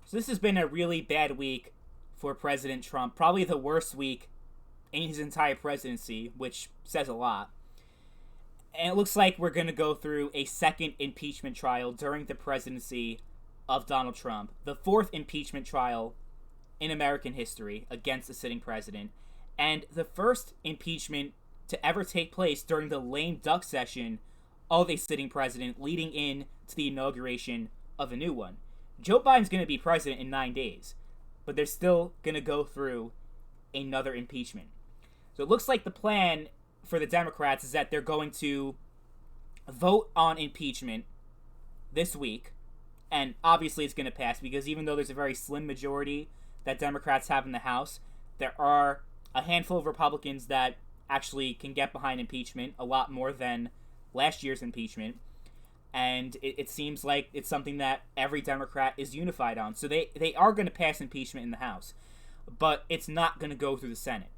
So this has been a really bad week for President Trump. Probably the worst week in his entire presidency, which says a lot. And it looks like we're going to go through a second impeachment trial during the presidency of Donald Trump. The fourth impeachment trial in American history against a sitting president. And the first impeachment to ever take place during the lame duck session of a sitting president leading in to the inauguration of a new one. Joe Biden's going to be president in 9 days, but they're still going to go through another impeachment. So it looks like the plan for the Democrats is that they're going to vote on impeachment this week, and obviously it's going to pass because even though there's a very slim majority that Democrats have in the House, there are a handful of Republicans that actually can get behind impeachment, a lot more than last year's impeachment. And it seems like it's something that every Democrat is unified on. So they are going to pass impeachment in the House, but it's not going to go through the Senate.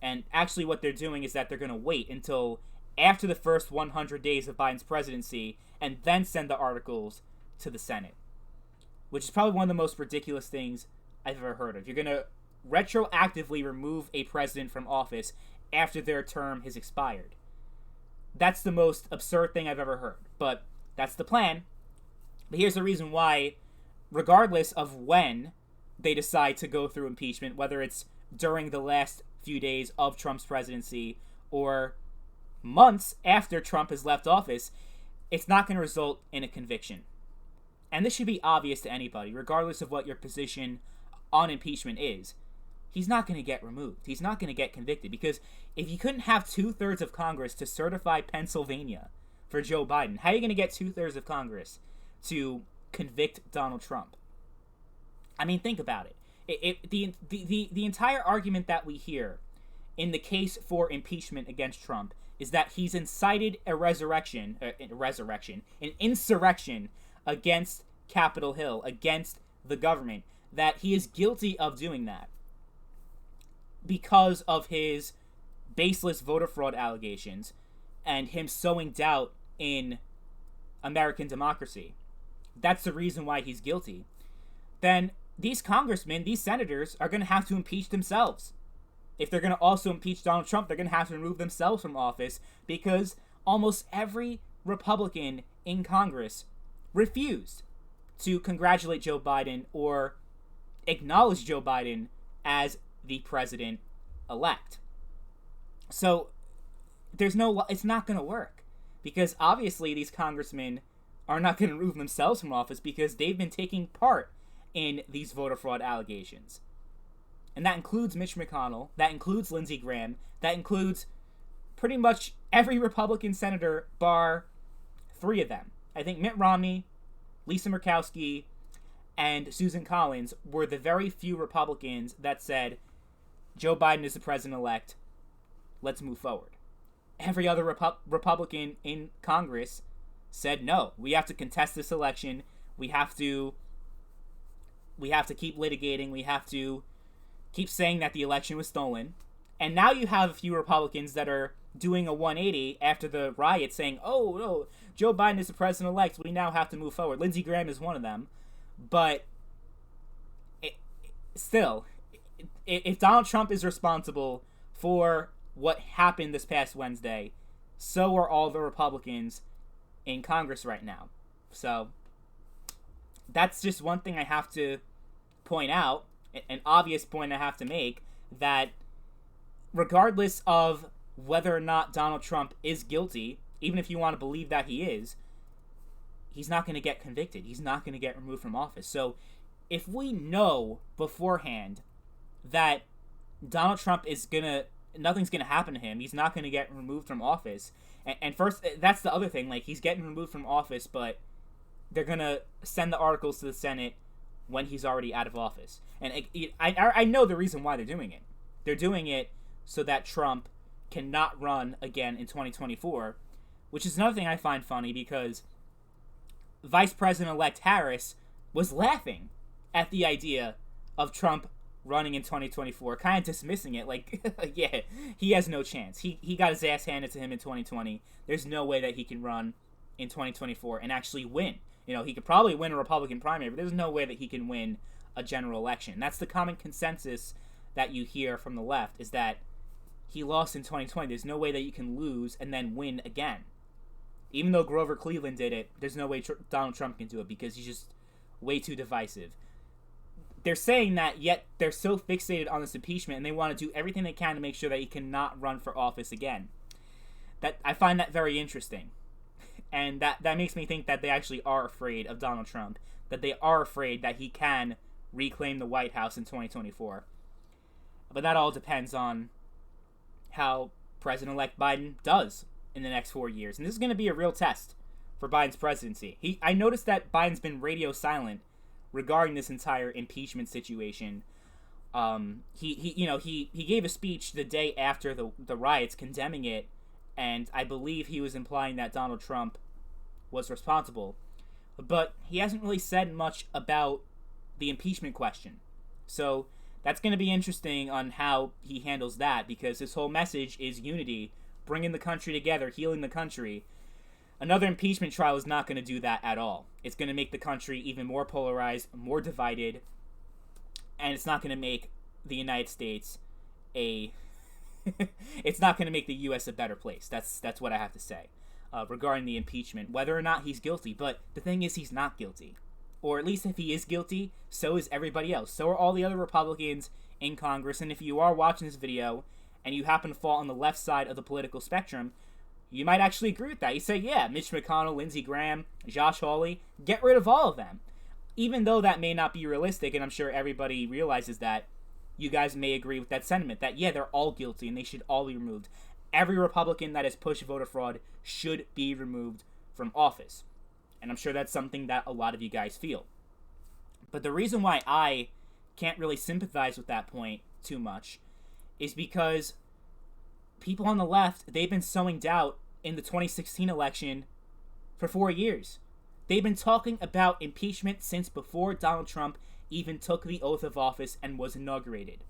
And actually what they're doing is that they're going to wait until after the first 100 days of Biden's presidency and then send the articles to the Senate, which is probably one of the most ridiculous things I've ever heard of. You're going to retroactively remove a president from office after their term has expired. That's the most absurd thing I've ever heard, but that's the plan. But here's the reason why, regardless of when they decide to go through impeachment, whether it's during the last few days of Trump's presidency or months after Trump has left office, it's not going to result in a conviction. And this should be obvious to anybody, regardless of what your position on impeachment is. He's not going to get removed. He's not going to get convicted, because if you couldn't have 2/3 of Congress to certify Pennsylvania for Joe Biden, how are you going to get 2/3 of Congress to convict Donald Trump? I mean, think about it. The entire argument that we hear in the case for impeachment against Trump is that he's incited an insurrection against Capitol Hill, against the government, that he is guilty of doing that because of his baseless voter fraud allegations and him sowing doubt in American democracy. That's the reason why he's guilty. Then these congressmen, these senators, are going to have to impeach themselves. If they're going to also impeach Donald Trump, they're going to have to remove themselves from office, because almost every Republican in Congress refused to congratulate Joe Biden or acknowledge Joe Biden as the president-elect. So it's not going to work, because obviously these congressmen are not going to remove themselves from office because they've been taking part in these voter fraud allegations. And that includes Mitch McConnell, that includes Lindsey Graham, that includes pretty much every Republican senator bar 3 of them. I think Mitt Romney, Lisa Murkowski, and Susan Collins were the very few Republicans that said, Joe Biden is the president-elect, let's move forward. Every other Republican in Congress said, no, we have to contest this election, we have to keep litigating, we have to keep saying that the election was stolen. And now you have a few Republicans that are doing a 180 after the riot, saying, oh, no, Joe Biden is the president-elect, we now have to move forward. Lindsey Graham is one of them. But still, if Donald Trump is responsible for what happened this past Wednesday, so are all the Republicans in Congress right now. So that's just one thing I have to point out, an obvious point I have to make, that regardless of whether or not Donald Trump is guilty, even if you want to believe that he is, he's not going to get convicted. He's not going to get removed from office. So if we know beforehand that Donald Trump nothing's going to happen to him, he's not going to get removed from office. And first, that's the other thing, like, he's getting removed from office, but they're going to send the articles to the Senate when he's already out of office. And I know the reason why they're doing it. They're doing it so that Trump cannot run again in 2024, which is another thing I find funny, because Vice President-elect Harris was laughing at the idea of Trump running in 2024, kind of dismissing it, like, yeah, he has no chance. He got his ass handed to him in 2020. There's no way that he can run in 2024 and actually win He could probably win a Republican primary, but there's no way that he can win a general election. That's the common consensus that you hear from the left, is that he lost in 2020. There's no way that you can lose and then win again. Even though Grover Cleveland did it, there's no way Donald Trump can do it because he's just way too divisive. They're saying that, yet they're so fixated on this impeachment, and they want to do everything they can to make sure that he cannot run for office again. That I find that very interesting. And that makes me think that they actually are afraid of Donald Trump, that they are afraid that he can reclaim the White House in 2024. But that all depends on how President-elect Biden does in the next 4 years. And this is going to be a real test for Biden's presidency. I noticed that Biden's been radio silent regarding this entire impeachment situation. He gave a speech the day after the riots condemning it, and I believe he was implying that Donald Trump was responsible. But he hasn't really said much about the impeachment question. So that's going to be interesting on how he handles that, because his whole message is unity, bringing the country together, healing the country. Another impeachment trial is not going to do that at all. It's going to make the country even more polarized, more divided, and it's not going to make the United States it's not going to make the U.S. a better place. That's what I have to say regarding the impeachment, whether or not he's guilty. But the thing is, he's not guilty. Or at least if he is guilty, so is everybody else. So are all the other Republicans in Congress. And if you are watching this video and you happen to fall on the left side of the political spectrum, you might actually agree with that. You say, yeah, Mitch McConnell, Lindsey Graham, Josh Hawley, get rid of all of them. Even though that may not be realistic, and I'm sure everybody realizes that, you guys may agree with that sentiment, that, yeah, they're all guilty and they should all be removed. Every Republican that has pushed voter fraud should be removed from office. And I'm sure that's something that a lot of you guys feel. But the reason why I can't really sympathize with that point too much is because people on the left, they've been sowing doubt in the 2016 election for 4 years. They've been talking about impeachment since before Donald Trump even took the oath of office and was inaugurated.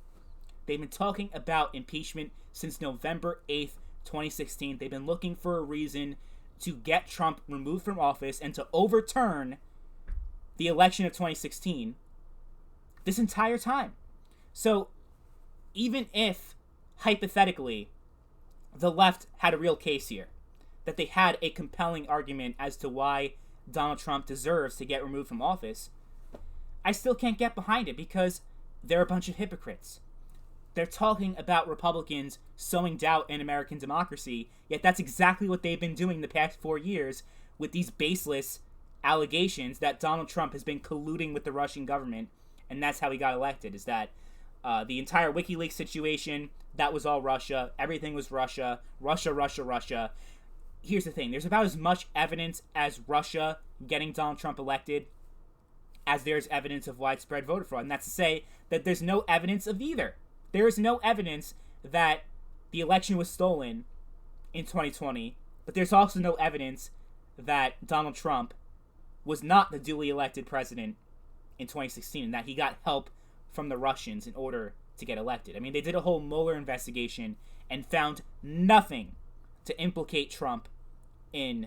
They've been talking about impeachment since November 8th, 2016. They've been looking for a reason to get Trump removed from office and to overturn the election of 2016 this entire time. So even if, hypothetically, the left had a real case here, that they had a compelling argument as to why Donald Trump deserves to get removed from office, I still can't get behind it because they're a bunch of hypocrites. They're talking about Republicans sowing doubt in American democracy, yet that's exactly what they've been doing the past 4 years with these baseless allegations that Donald Trump has been colluding with the Russian government, and that's how he got elected, is that the entire WikiLeaks situation, that was all Russia. Everything was Russia. Russia. Here's the thing. There's about as much evidence as Russia getting Donald Trump elected as there's evidence of widespread voter fraud. And that's to say that there's no evidence of either. There is no evidence that the election was stolen in 2020, but there's also no evidence that Donald Trump was not the duly elected president in 2016 and that he got help from the Russians in order to get elected. I mean, they did a whole Mueller investigation and found nothing to implicate Trump in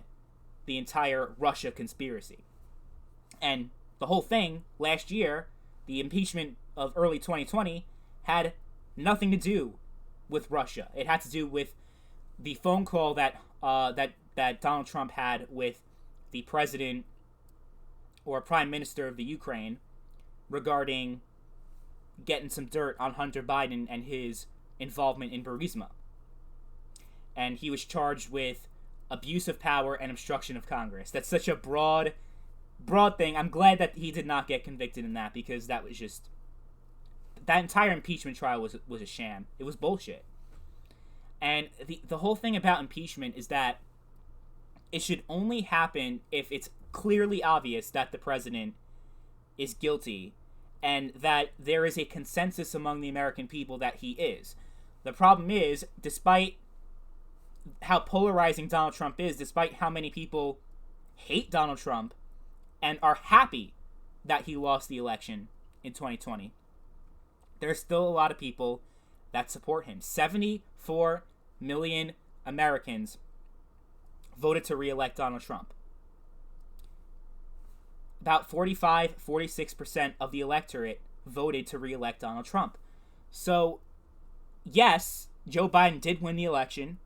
the entire Russia conspiracy. And the whole thing last year, the impeachment of early 2020, had nothing to do with Russia. It had to do with the phone call that Donald Trump had with the president or prime minister of the Ukraine regarding getting some dirt on Hunter Biden and his involvement in Burisma. And he was charged with abuse of power and obstruction of Congress. That's such a broad thing. I'm glad that he did not get convicted in that, because that was just... that entire impeachment trial was a sham. It was bullshit. And the whole thing about impeachment is that it should only happen if it's clearly obvious that the president is guilty and that there is a consensus among the American people that he is. The problem is, despite how polarizing Donald Trump is, despite how many people hate Donald Trump and are happy that he lost the election in 2020, there's still a lot of people that support him. 74 million Americans voted to re-elect Donald Trump. about 46% of the electorate voted to re-elect Donald Trump. So, yes, Joe Biden did win the election,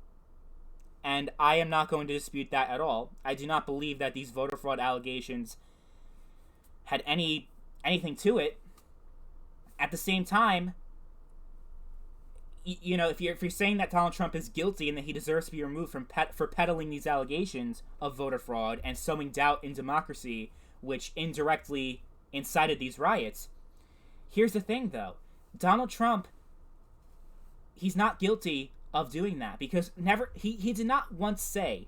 and I am not going to dispute that at all. I do not believe that these voter fraud allegations had anything to it. At the same time, you know, if you're saying that Donald Trump is guilty and that he deserves to be removed for peddling these allegations of voter fraud and sowing doubt in democracy, which indirectly incited these riots, here's the thing, though. Donald Trump, he's not guilty of doing that, because he did not once say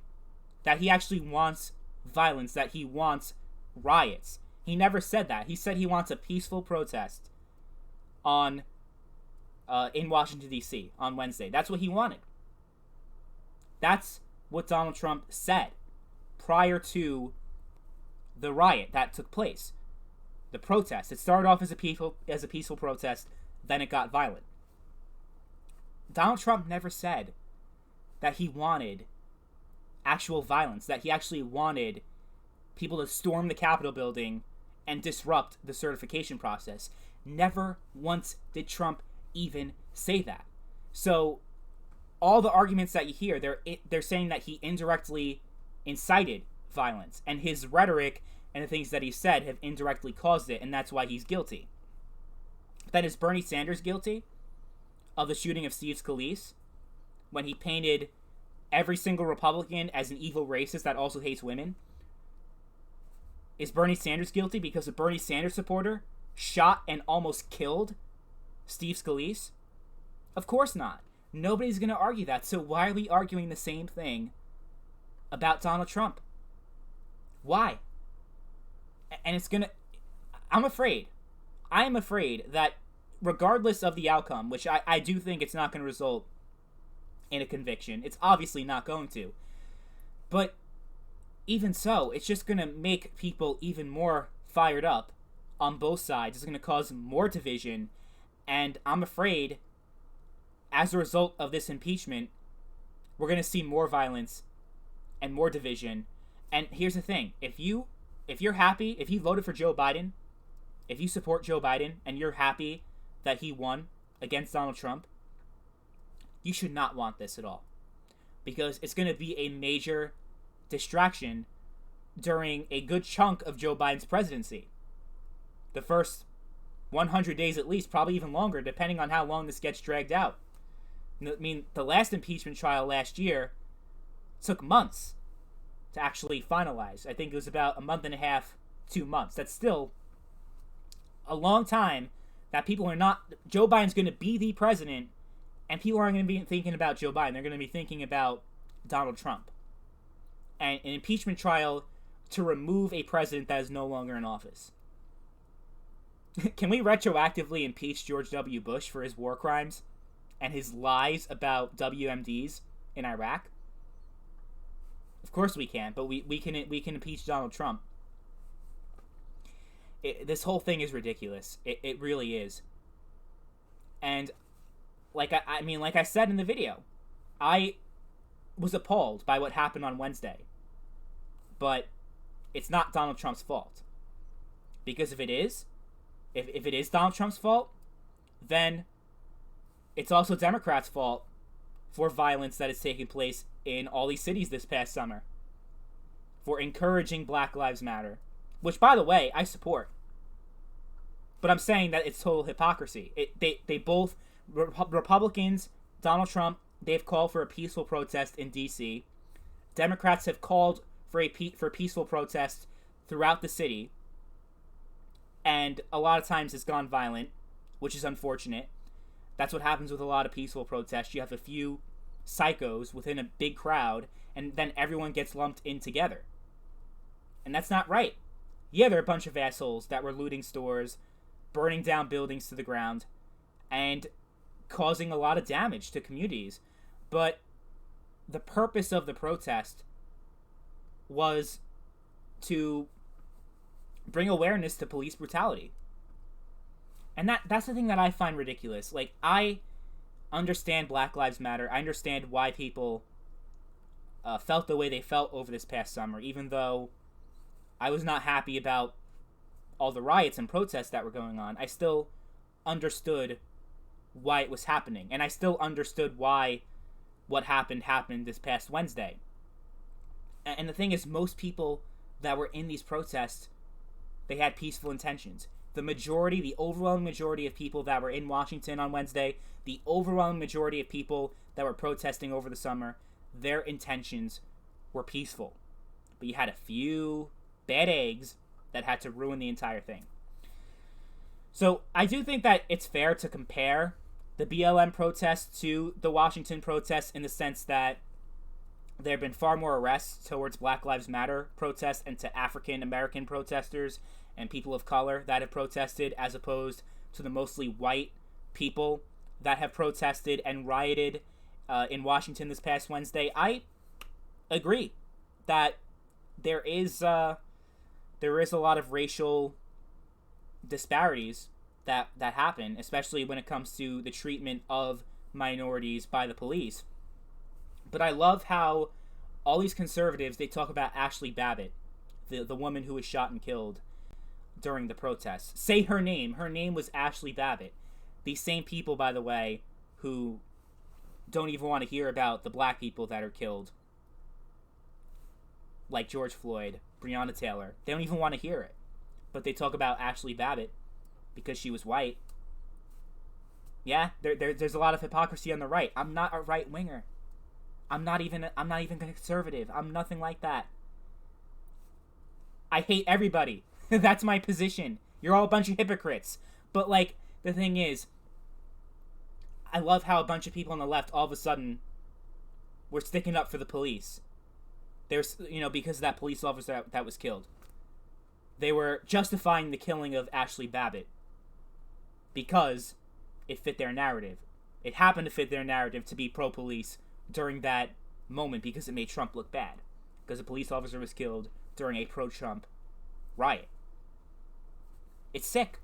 that he actually wants violence, that he wants riots. He never said that. He said he wants a peaceful protest in Washington, D.C. on Wednesday. That's what he wanted. That's what Donald Trump said prior to the riot that took place. The protest. It started off as a peaceful protest, then it got violent. Donald Trump never said that he wanted actual violence, that he actually wanted people to storm the Capitol building and disrupt the certification process. Never once did Trump even say that. So all the arguments that you hear, they're saying that he indirectly incited violence, and his rhetoric and the things that he said have indirectly caused it, and that's why he's guilty. Then is Bernie Sanders guilty of the shooting of Steve Scalise when he painted every single Republican as an evil racist that also hates women? Is Bernie Sanders guilty because a Bernie Sanders supporter shot and almost killed Steve Scalise? Of course not. Nobody's going to argue that. So why are we arguing the same thing about Donald Trump? Why? And it's going to... I am afraid that regardless of the outcome, which I do think it's not going to result in a conviction. It's obviously not going to. But even so, it's just going to make people even more fired up on both sides. It's going to cause more division. And I'm afraid, as a result of this impeachment, we're going to see more violence and more division. And here's the thing. If you're happy, if you voted for Joe Biden, if you support Joe Biden and you're happy that he won against Donald Trump, you should not want this at all. Because it's going to be a major distraction during a good chunk of Joe Biden's presidency. The first 100 days at least, probably even longer, depending on how long this gets dragged out. I mean, the last impeachment trial last year took months to actually finalize. I think it was about a month and a half, 2 months. That's still a long time that people are not... Joe Biden's going to be the president, and people aren't going to be thinking about Joe Biden. They're going to be thinking about Donald Trump. And an impeachment trial to remove a president that is no longer in office. Can we retroactively impeach George W. Bush for his war crimes and his lies about WMDs in Iraq? Of course we can, but we can impeach Donald Trump. This whole thing is ridiculous. It really is. And like I said in the video, I was appalled by what happened on Wednesday. But it's not Donald Trump's fault. Because if it is Donald Trump's fault, then it's also Democrats' fault for violence that is taking place in all these cities this past summer. For encouraging Black Lives Matter. Which, by the way, I support. But I'm saying that it's total hypocrisy. They both, Republicans, Donald Trump, they've called for a peaceful protest in D.C. Democrats have called for peaceful protests throughout the city. And a lot of times it's gone violent, which is unfortunate. That's what happens with a lot of peaceful protests. You have a few psychos within a big crowd, and then everyone gets lumped in together. And that's not right. Yeah, they're a bunch of assholes that were looting stores, burning down buildings to the ground, and causing a lot of damage to communities. But the purpose of the protest was to bring awareness to police brutality. And that's the thing that I find ridiculous. Like, I understand Black Lives Matter. I understand why people felt the way they felt over this past summer, even though I was not happy about all the riots and protests that were going on, I still understood why it was happening. And I still understood why what happened this past Wednesday. And the thing is, most people that were in these protests, they had peaceful intentions. The overwhelming majority of people that were in Washington on Wednesday, the overwhelming majority of people that were protesting over the summer, their intentions were peaceful. But you had a few bad eggs that had to ruin the entire thing. So I do think that it's fair to compare the BLM protests to the Washington protests in the sense that there have been far more arrests towards Black Lives Matter protests and to African American protesters and people of color that have protested, as opposed to the mostly white people that have protested and rioted in Washington this past Wednesday. I agree that there is a lot of racial disparities that happen, especially when it comes to the treatment of minorities by the police. But I love how all these conservatives, they talk about Ashley Babbitt, the woman who was shot and killed during the protests. Say her name. Her name was Ashley Babbitt. These same people, by the way, who don't even want to hear about the black people that are killed, like George Floyd, Breonna Taylor. They don't even want to hear it. But they talk about Ashley Babbitt because she was white. Yeah, there's a lot of hypocrisy on the right. I'm not a right winger. I'm not even conservative. I'm nothing like that. I hate everybody. That's my position. You're all a bunch of hypocrites. But like, the thing is, I love how a bunch of people on the left all of a sudden were sticking up for the police. There's, because of that police officer that was killed. They were justifying the killing of Ashley Babbitt because it fit their narrative. It happened to fit their narrative to be pro-police during that moment because it made Trump look bad. Because a police officer was killed during a pro-Trump riot. It's sick.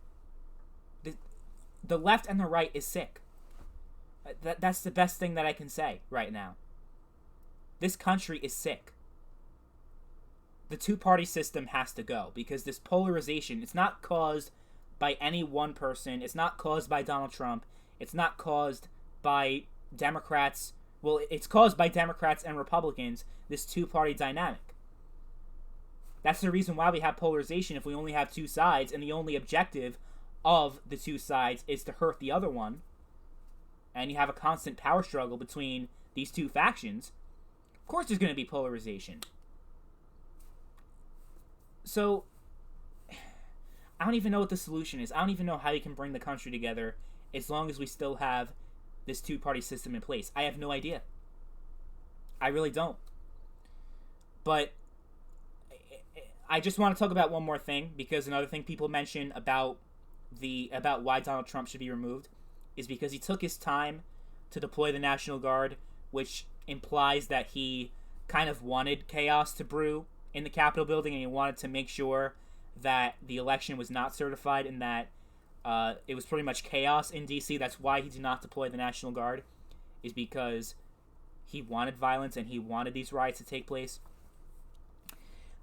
The left and the right is sick. That's the best thing that I can say right now. This country is sick. The two-party system has to go because this polarization, it's not caused by any one person. It's not caused by Donald Trump. It's not caused by Democrats. Well, it's caused by Democrats and Republicans, this two-party dynamic. That's the reason why we have polarization if we only have two sides, and the only objective of the two sides is to hurt the other one, and you have a constant power struggle between these two factions. Of course there's going to be polarization. So, I don't even know what the solution is. I don't even know how you can bring the country together as long as we still have this two-party system in place. I have no idea. I really don't. But I just want to talk about one more thing, because another thing people mention about why Donald Trump should be removed is because he took his time to deploy the National Guard, which implies that he kind of wanted chaos to brew in the Capitol building, and he wanted to make sure that the election was not certified and that it was pretty much chaos in D.C. That's why he did not deploy the National Guard, is because he wanted violence and he wanted these riots to take place.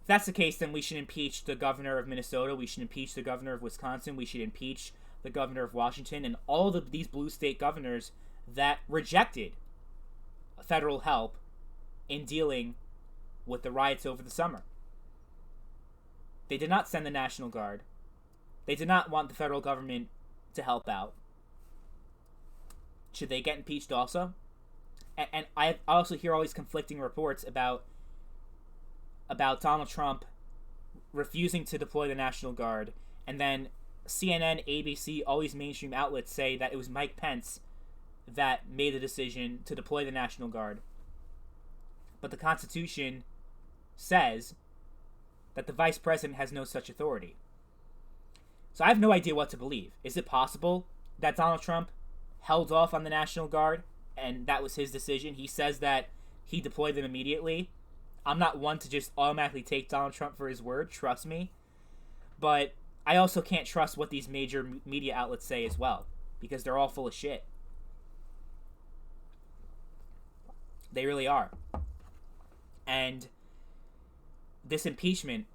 If that's the case, then we should impeach the governor of Minnesota, we should impeach the governor of Wisconsin, we should impeach the governor of Washington, and all of these blue state governors that rejected federal help in dealing with the riots over the summer. They did not send the National Guard. They did not want the federal government to help out. Should they get impeached also? And I also hear all these conflicting reports about Donald Trump refusing to deploy the National Guard, and then CNN, ABC, all these mainstream outlets say that it was Mike Pence that made the decision to deploy the National Guard. But the Constitution says that the vice president has no such authority. So I have no idea what to believe. Is it possible that Donald Trump held off on the National Guard and that was his decision? He says that he deployed them immediately. I'm not one to just automatically take Donald Trump for his word, trust me. But I also can't trust what these major media outlets say as well, because they're all full of shit. They really are. And this impeachment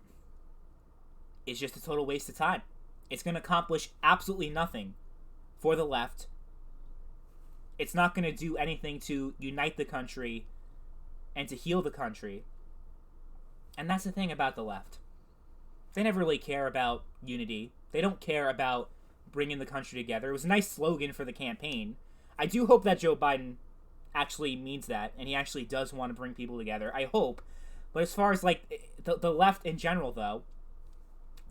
is just a total waste of time. It's going to accomplish absolutely nothing for the left. It's not going to do anything to unite the country and to heal the country. And that's the thing about the left. They never really care about unity. They don't care about bringing the country together. It was a nice slogan for the campaign. I do hope that Joe Biden actually means that, and he actually does want to bring people together. I hope. But as far as, like, the left in general, though,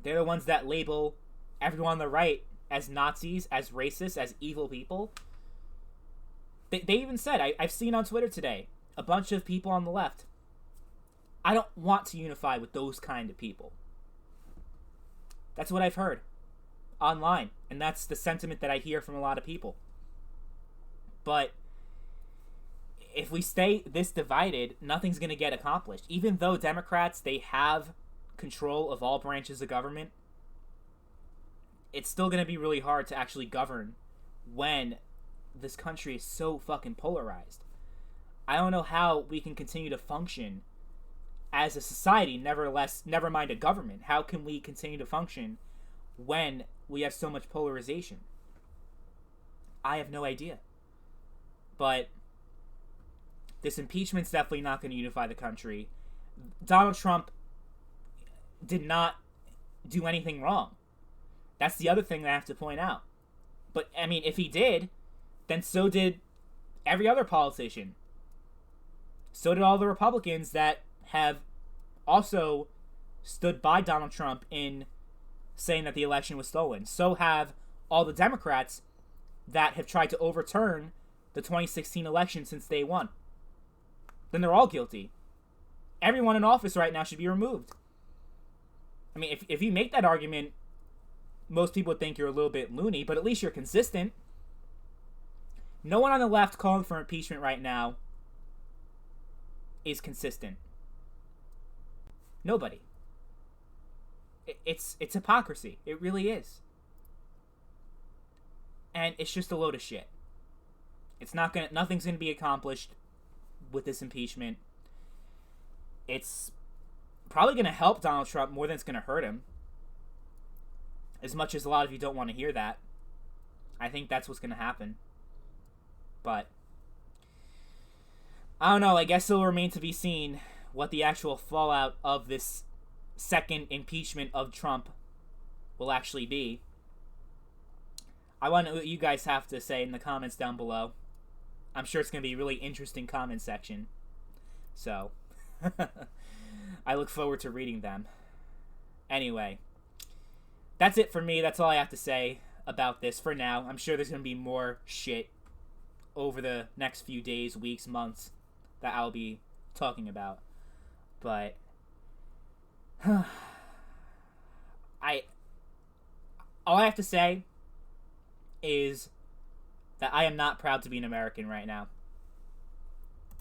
they're the ones that label everyone on the right as Nazis, as racists, as evil people. They even said, I've seen on Twitter today, a bunch of people on the left, I don't want to unify with those kind of people. That's what I've heard online, and that's the sentiment that I hear from a lot of people. But if we stay this divided, nothing's going to get accomplished. Even though Democrats, they have control of all branches of government, it's still going to be really hard to actually govern when this country is so fucking polarized. I don't know how we can continue to function as a society, never mind a government. How can we continue to function when we have so much polarization? I have no idea. But this impeachment's definitely not going to unify the country. Donald Trump did not do anything wrong. That's the other thing that I have to point out. But, I mean, if he did, then so did every other politician. So did all the Republicans that have also stood by Donald Trump in saying that the election was stolen. So have all the Democrats that have tried to overturn the 2016 election since day one. Then they're all guilty. Everyone in office right now should be removed. I mean, if you make that argument, most people would think you're a little bit loony, but at least you're consistent. No one on the left calling for impeachment right now is consistent. Nobody. It's hypocrisy. It really is. And it's just a load of shit. Nothing's gonna be accomplished with this impeachment. It's probably gonna help Donald Trump more than it's gonna hurt him. As much as a lot of you don't want to hear that, I think that's what's gonna happen. But I don't know. I guess it'll remain to be seen what the actual fallout of this second impeachment of Trump will actually be. I want to know what you guys have to say in the comments down below. I'm sure it's going to be a really interesting comment section. So, I look forward to reading them. Anyway, that's it for me. That's all I have to say about this for now. I'm sure there's going to be more shit over the next few days, weeks, months that I'll be talking about. But all I have to say is that I am not proud to be an American right now.